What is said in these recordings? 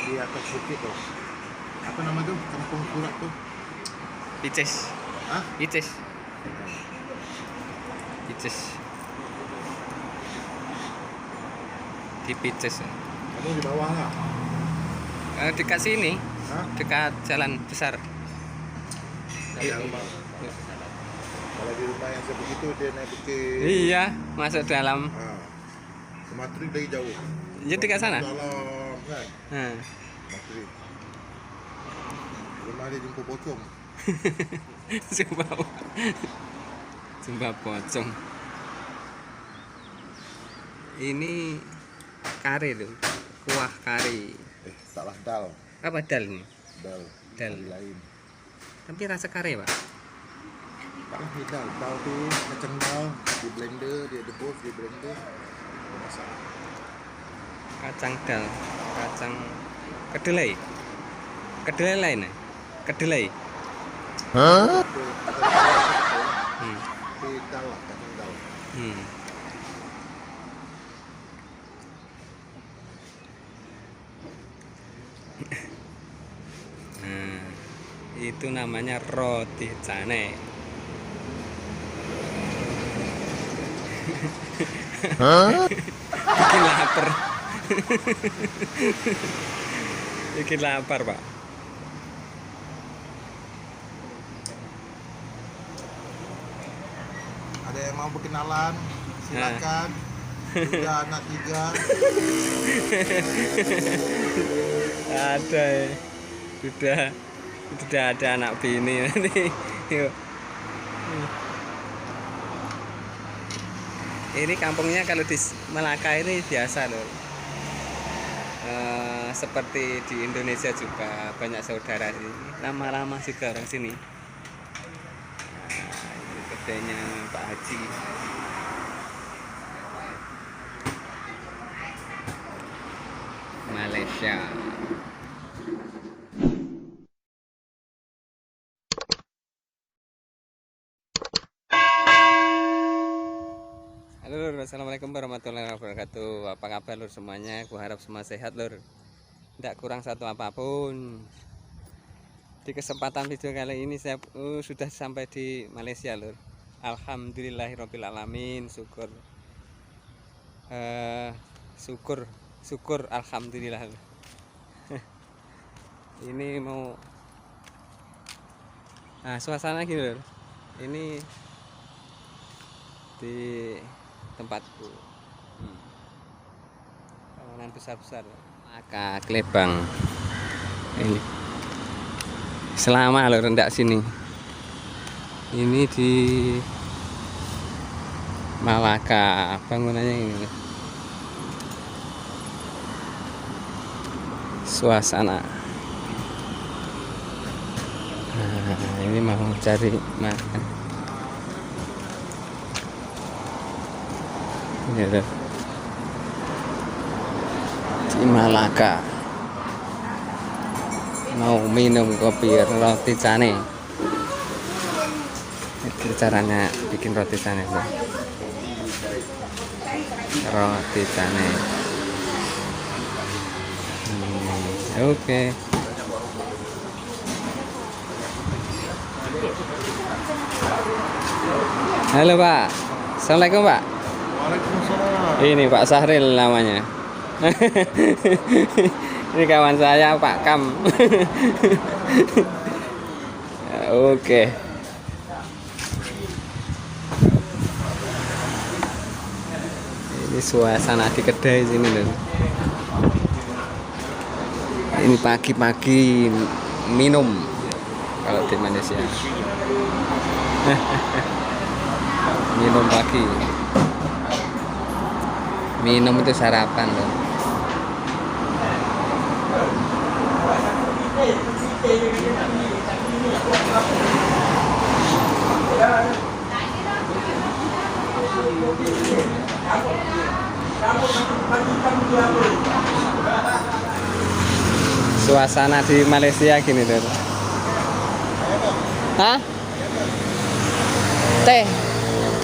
di atas bukit tuh. Apa nama tuh? Kampung Kurak tuh. Ices. Hah? Ices. Ices. Di Pices. Kamu di bawah lah. Dekat sini. Hah? Dekat jalan besar. Ada rumah. Kalau di rumah yang sebegitu dia naik bukit. Iya, masuk dalam. Sematri dari jauh. Jadi dekat sana. Dalam kan. Nah. Sematri. Rumah dia jumpa pocong. Sumpah pocong. Ini kari tuh, kuah kari. Salah dal. Apa dal ini? Dal. Dal. Lain. Tapi rasa kari pak. Salah nih dal. Dal tuh kacang dal di blender, dia debus di blender. Masak. Kacang dal, kacang kedelai. Kedelai lain ya? Kedelai. Hah? Hmm. Dal lah, kacang dal. Hmm. Nah, itu namanya roti canai. Hah? Bikin lapar. Bikin lapar pak. Ada yang mau berkenalan? Silakan. Sudah anak 3. Ada ya. Sudah ada anak bini nanti. Yuk. Ini kampungnya kalau di Melaka ini biasa loh. Seperti di Indonesia juga banyak saudara sini. Lama-lama juga orang sini. Nah, ini kedainya Pak Haji. Malaysia. Halo lur, assalamualaikum warahmatullahi wabarakatuh. Apa kabar lur semuanya? Aku harap semua sehat lur. Tidak kurang satu apapun. Di kesempatan video kali ini saya sudah sampai di Malaysia lur. Alhamdulillahirobbilalamin. Syukur. Syukur alhamdulillah. Ini mau suasana gini lur. Ini di tempatku kawanan besar-besar maka Klebang ini selama lur rendak sini ini di Malaka bangunannya ini suasana. Nah, ini mau cari makan ini ada di Malaka mau minum kopi roti canai. Itu caranya bikin roti canai bro. Roti canai. Oke. Halo Pak, assalamualaikum Pak. Waalaikumsalam. Ini Pak Sahril namanya. Ini kawan saya Pak Kam. Oke. Ini suasana di kedai sini loh. Ini pagi-pagi minum kalau di Malaysia. Minum pagi. Minum itu sarapan loh. Suasana di Malaysia gini loh. Hah?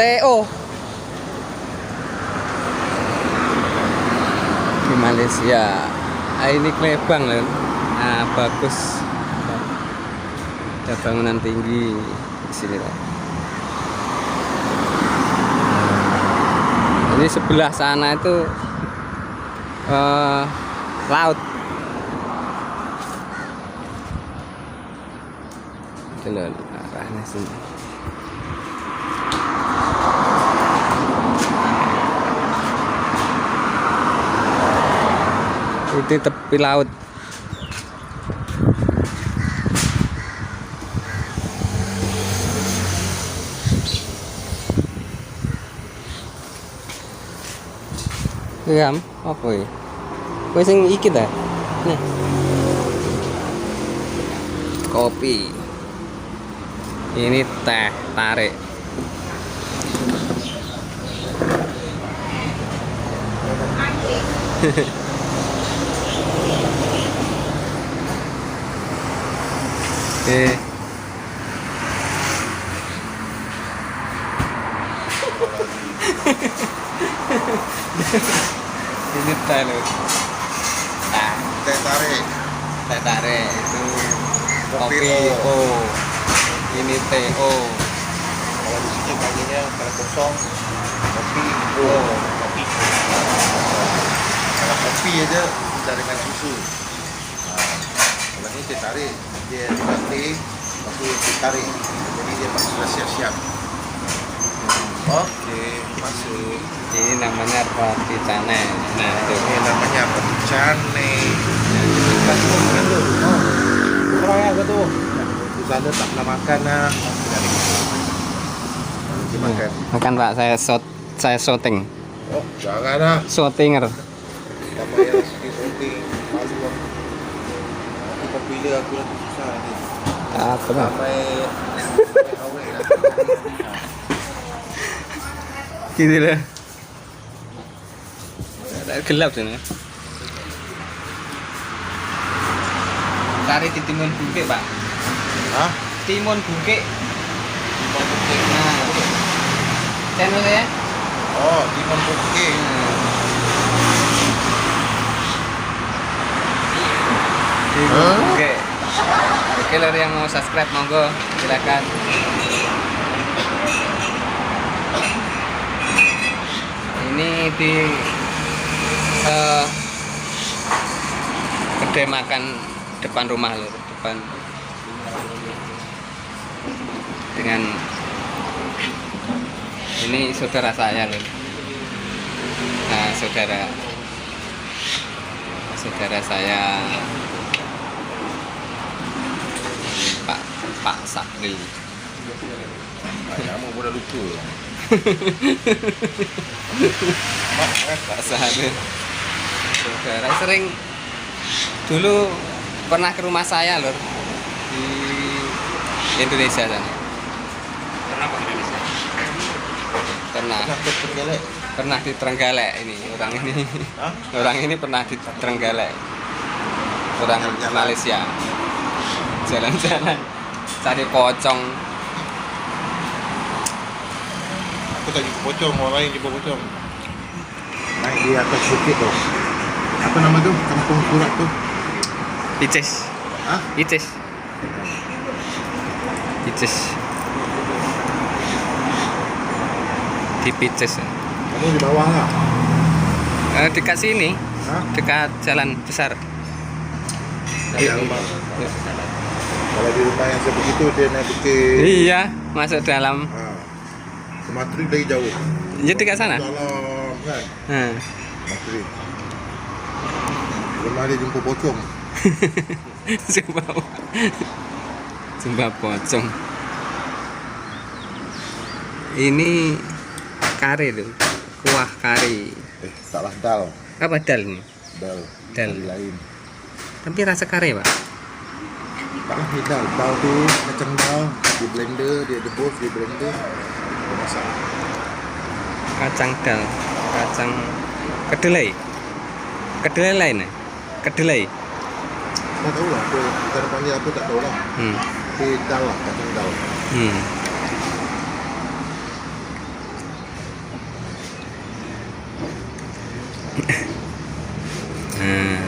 TO di Malaysia ini Klebang loh. Nah, bagus. Ada bangunan tinggi di sini loh. Ini sebelah sana itu laut. Itu loh arahnya sini. Itu tepi laut. Iya, apa ya? Kowe sing iki ta? Nih. Kopi. Ini teh tarik. Ini teh loh. Nah, Teh tarik. teh tarik itu Kopi kopi O. Ini teh O. Kalau di sini panggilnya kalau kosong kopi kopi. Kalau kopi aja bisa dengan susu. Nah, kalau ini teh tarik dia dibanting, lalu ditarik. Jadi dia sudah siap-siap. Oke, masuk. Ini namanya roti canai. Nah, itu Ini namanya roti canai. Orang ya tuh. Di sana tak pernah makan nah. Dimakan. Makan Pak, saya syuting. Oh, jangan lah. Shootinger. Tak payah sedih shooting. Malu aku. Nanti popular aku nanti susah nanti. Apa Pak? Sampai awet lah. Gitu lah. Gelap sana. Cari di timun bungkek Pak. Hah? Timun bungkek. Nah, channel ya. Oh, timun bungkek. Timun bungkek. Oke, lor yang mau subscribe monggo silakan. Ini di kedai makan depan rumah lor, depan dengan ini saudara saya lor. Nah, saudara saya Pak Sakril. Kamu udah lucu. Pak Sakril. Saudara sering dulu pernah ke rumah saya lor di Indonesia sana. Pernah ke Indonesia? Pernah di Trenggalek ini orang ini. Hah? Orang ini pernah di Trenggalek. Orang Malaysia. Jalan-jalan cari pocong. Aku tak jumpa pocong, orang lain jumpa pocong. Naik di atas bukit tuh. Apa nama tuh? Kampung Surat tuh. Icis. Hah? Icis. Icis. Di Picis. Kamu di bawah lah. Dekat sini. Hah? Dekat jalan besar. Ada rumah. Kalau di rumah yang sebegitu dia naik bukit. Iya, masuk dalam. Sumatera dari jauh. Jadi dekat sana. Dalam kan. Nah. Sumatera. Belum ada jumpa pocong. Sumpah pocong. Ini kari tuh, kuah kari. Salah dal. Apa dal ini? Dal. Dal. Kari lain. Tapi rasa kari Pak. Salah ni dal. Dal tu kacang dal di blender, dia rebus di blender. Dia masak. Kacang dal, kacang kedelai. Kedelai lain ya? Kedelai. Tak tahu lah. Cara panggil apa tak tahu lah. Tapi dal lah, kacang dal. Nah,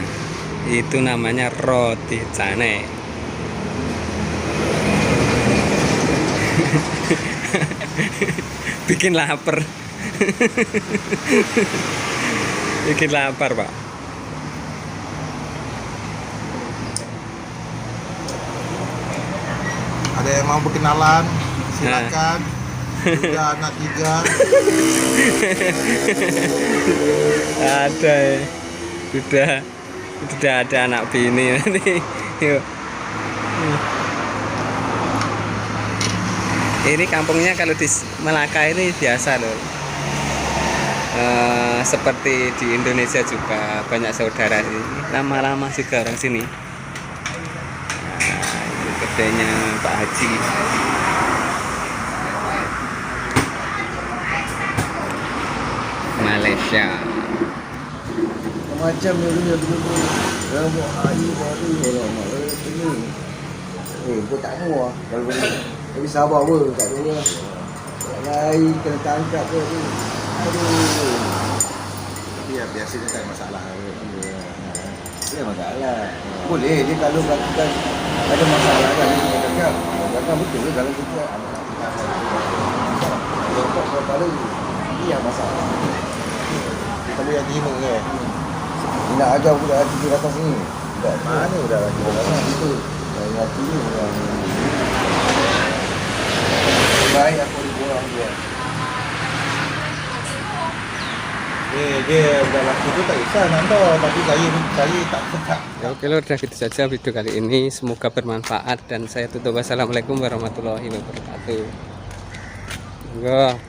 Itu namanya roti canai. Bikin lapar. Bikin lapar, Pak. Ada yang mau berkenalan, silakan. Sudah anak 3. Ada ya. Sudah ada anak bini nanti. Yuk. Ini kampungnya kalau di Melaka ini biasa loh. Seperti di Indonesia juga banyak saudara sini. Lama-lama juga orang sini. Nah, ini kedainya Pak Haji. Malaysia. Macam ni punya dulu. Yang buat hari baru orang mak ini. Kau tak mau kalau tapi sabar apa tak tahu lah. Lari kena tangkap ke tu. Aduh. Ya biasanya tak ada masalah. Dia masalah. Boleh dia kalau katakan ada masalah kan dia kena tangkap. Katakan betul ke kalau kita kalau pada ini yang masalah. Kalau yang terima ke? Dia nak ajar budak hati dia datang sini. Tak. Mana udah lagi? Itu. Yang hati ni yang baik aku dibuang dia. Dia udah laki tu tak kisah nanti, tapi saya tak tetap. Ya, oke lor, udah gitu saja video kali ini. Semoga bermanfaat dan saya tutup. Wassalamualaikum warahmatullahi wabarakatuh. Enggak.